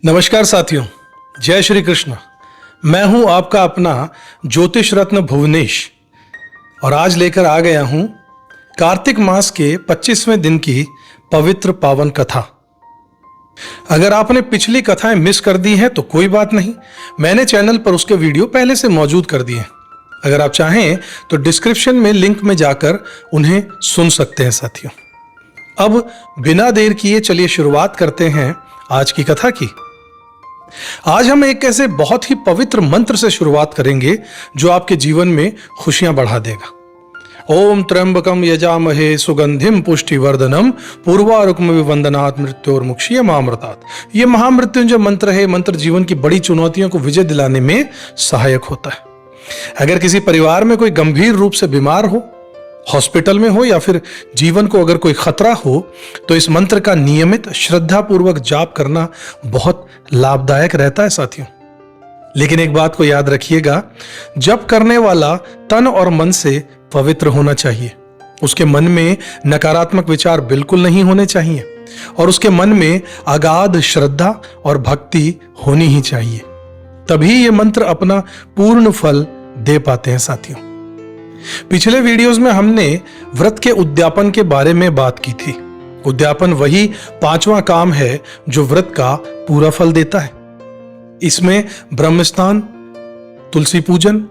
नमस्कार साथियों, जय श्री कृष्ण। मैं हूं आपका अपना ज्योतिष रत्न भुवनेश और आज लेकर आ गया हूं कार्तिक मास के 25वें दिन की पवित्र पावन कथा। अगर आपने पिछली कथाएं मिस कर दी हैं तो कोई बात नहीं, मैंने चैनल पर उसके वीडियो पहले से मौजूद कर दिए हैं। अगर आप चाहें तो डिस्क्रिप्शन में लिंक में जाकर उन्हें सुन सकते हैं साथियों। अब बिना देर किए चलिए शुरुआत करते हैं आज की कथा की। आज हम एक ऐसे बहुत ही पवित्र मंत्र से शुरुआत करेंगे जो आपके जीवन में खुशियां बढ़ा देगा। ओम त्र्यंबकम यजामहे सुगंधिम पुष्टिवर्धनम पूर्वारुकम विवंदनात् मृत्योर्मुक्षीय मामृतात्। यह महामृत्युंजय मंत्र है। मंत्र जीवन की बड़ी चुनौतियों को विजय दिलाने में सहायक होता है। अगर किसी परिवार में कोई गंभीर रूप से बीमार हो, हॉस्पिटल में हो या फिर जीवन को अगर कोई खतरा हो तो इस मंत्र का नियमित श्रद्धापूर्वक जाप करना बहुत लाभदायक रहता है साथियों। लेकिन एक बात को याद रखिएगा, जप करने वाला तन और मन से पवित्र होना चाहिए। उसके मन में नकारात्मक विचार बिल्कुल नहीं होने चाहिए और उसके मन में अगाध श्रद्धा और भक्ति होनी ही चाहिए। तभी ये मंत्र अपना पूर्ण फल दे पाते हैं साथियों। पिछले वीडियोस में हमने व्रत के उद्यापन के बारे में बात की थी। उद्यापन वही 5वां काम है जो व्रत का पूरा फल देता है। इसमें ब्रह्मस्नान, तुलसी पूजन,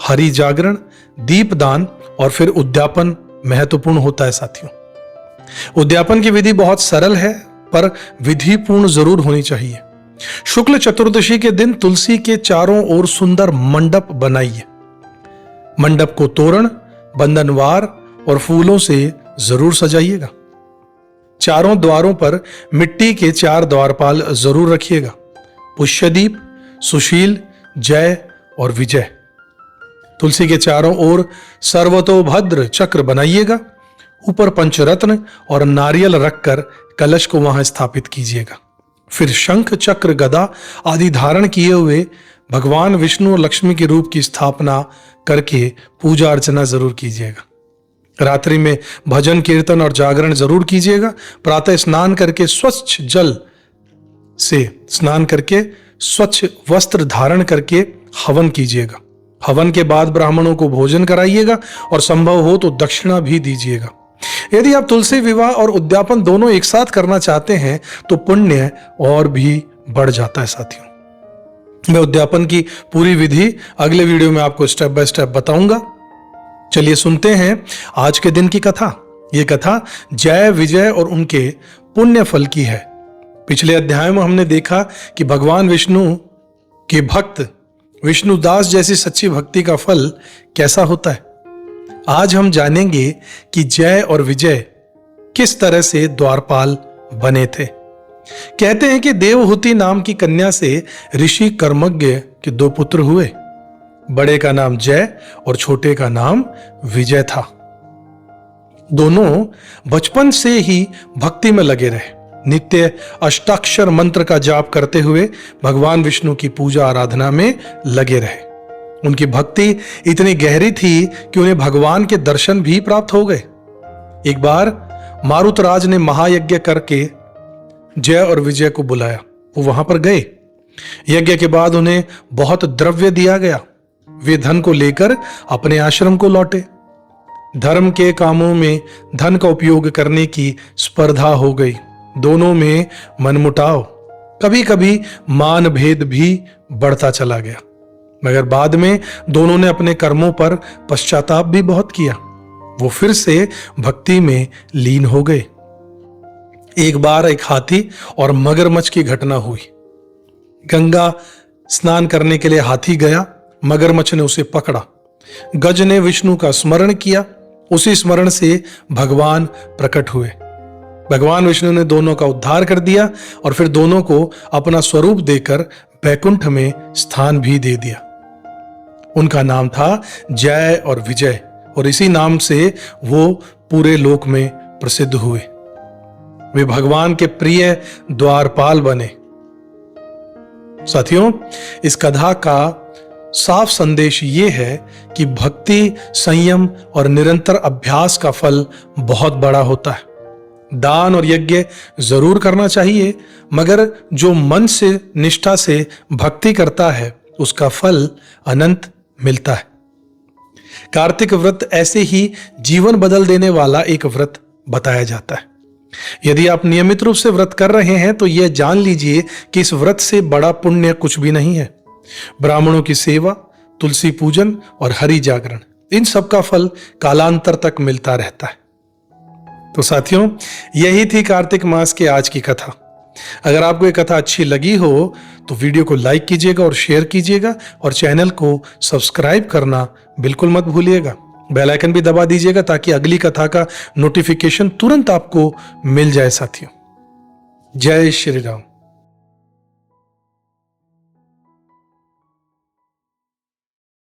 हरि जागरण, दीपदान और फिर उद्यापन महत्वपूर्ण होता है साथियों। उद्यापन की विधि बहुत सरल है पर विधि पूर्ण जरूर होनी चाहिए। शुक्ल चतुर्दशी के दिन तुलसी के चारों ओर सुंदर मंडप बनाइए। मंडप को तोरण, बंधनवार और फूलों से जरूर सजाइएगा। चारों द्वारों पर मिट्टी के 4 द्वारपाल जरूर रखिएगा। पुष्यदीप, सुशील, जय और विजय। तुलसी के चारों ओर सर्वतोभद्र चक्र बनाइएगा। ऊपर पंचरत्न और नारियल रखकर कलश को वहां स्थापित कीजिएगा। फिर शंख, चक्र, गदा आदि धारण किए हुए भगवान विष्णु और लक्ष्मी के रूप की स्थापना करके पूजा अर्चना जरूर कीजिएगा। रात्रि में भजन, कीर्तन और जागरण जरूर कीजिएगा। प्रातः स्नान करके स्वच्छ जल से स्नान करके स्वच्छ वस्त्र धारण करके हवन कीजिएगा। हवन के बाद ब्राह्मणों को भोजन कराइएगा और संभव हो तो दक्षिणा भी दीजिएगा। यदि आप तुलसी विवाह और उद्यापन दोनों एक साथ करना चाहते हैं तो पुण्य और भी बढ़ जाता है साथियों। मैं उद्यापन की पूरी विधि अगले वीडियो में आपको स्टेप बाय स्टेप बताऊंगा। चलिए सुनते हैं आज के दिन की कथा। यह कथा जय, विजय और उनके पुण्य फल की है। पिछले अध्याय में हमने देखा कि भगवान विष्णु के भक्त विष्णुदास जैसी सच्ची भक्ति का फल कैसा होता है। आज हम जानेंगे कि जय और विजय किस तरह से द्वारपाल बने थे। कहते हैं कि देवहूति नाम की कन्या से ऋषि कर्मज्ञ के 2 पुत्र हुए। बड़े का नाम जय और छोटे का नाम विजय था। दोनों बचपन से ही भक्ति में लगे रहे। नित्य अष्टाक्षर मंत्र का जाप करते हुए भगवान विष्णु की पूजा आराधना में लगे रहे। उनकी भक्ति इतनी गहरी थी कि उन्हें भगवान के दर्शन भी प्राप्त हो गए। एक बार मारुतराज ने महायज्ञ करके जय और विजय को बुलाया। वो वहां पर गए। यज्ञ के बाद उन्हें बहुत द्रव्य दिया गया। वे धन को लेकर अपने आश्रम को लौटे। धर्म के कामों में धन का उपयोग करने की स्पर्धा हो गई। दोनों में मनमुटाव, कभी कभी मान भेद भी बढ़ता चला गया। मगर बाद में दोनों ने अपने कर्मों पर पश्चाताप भी बहुत किया। वो फिर से भक्ति में लीन हो गए। एक बार एक हाथी और मगरमच्छ की घटना हुई। गंगा स्नान करने के लिए हाथी गया। मगरमच्छ ने उसे पकड़ा। गज ने विष्णु का स्मरण किया। उसी स्मरण से भगवान प्रकट हुए। भगवान विष्णु ने दोनों का उद्धार कर दिया और फिर दोनों को अपना स्वरूप देकर वैकुंठ में स्थान भी दे दिया। उनका नाम था जय और विजय और इसी नाम से वो पूरे लोक में प्रसिद्ध हुए। वे भगवान के प्रिय द्वारपाल बने। साथियों, इस कथा का साफ संदेश ये है कि भक्ति, संयम और निरंतर अभ्यास का फल बहुत बड़ा होता है। दान और यज्ञ जरूर करना चाहिए, मगर जो मन से निष्ठा से भक्ति करता है उसका फल अनंत मिलता है। कार्तिक व्रत ऐसे ही जीवन बदल देने वाला एक व्रत बताया जाता है। यदि आप नियमित रूप से व्रत कर रहे हैं तो यह जान लीजिए कि इस व्रत से बड़ा पुण्य कुछ भी नहीं है। ब्राह्मणों की सेवा, तुलसी पूजन और हरि जागरण, इन सब का फल कालांतर तक मिलता रहता है। तो साथियों, यही थी कार्तिक मास के आज की कथा। अगर आपको ये कथा अच्छी लगी हो तो वीडियो को लाइक कीजिएगा और शेयर कीजिएगा, और चैनल को सब्सक्राइब करना बिल्कुल मत भूलिएगा। बेल आइकन भी दबा दीजिएगा ताकि अगली कथा का नोटिफिकेशन तुरंत आपको मिल जाए। साथियों, जय श्री राम।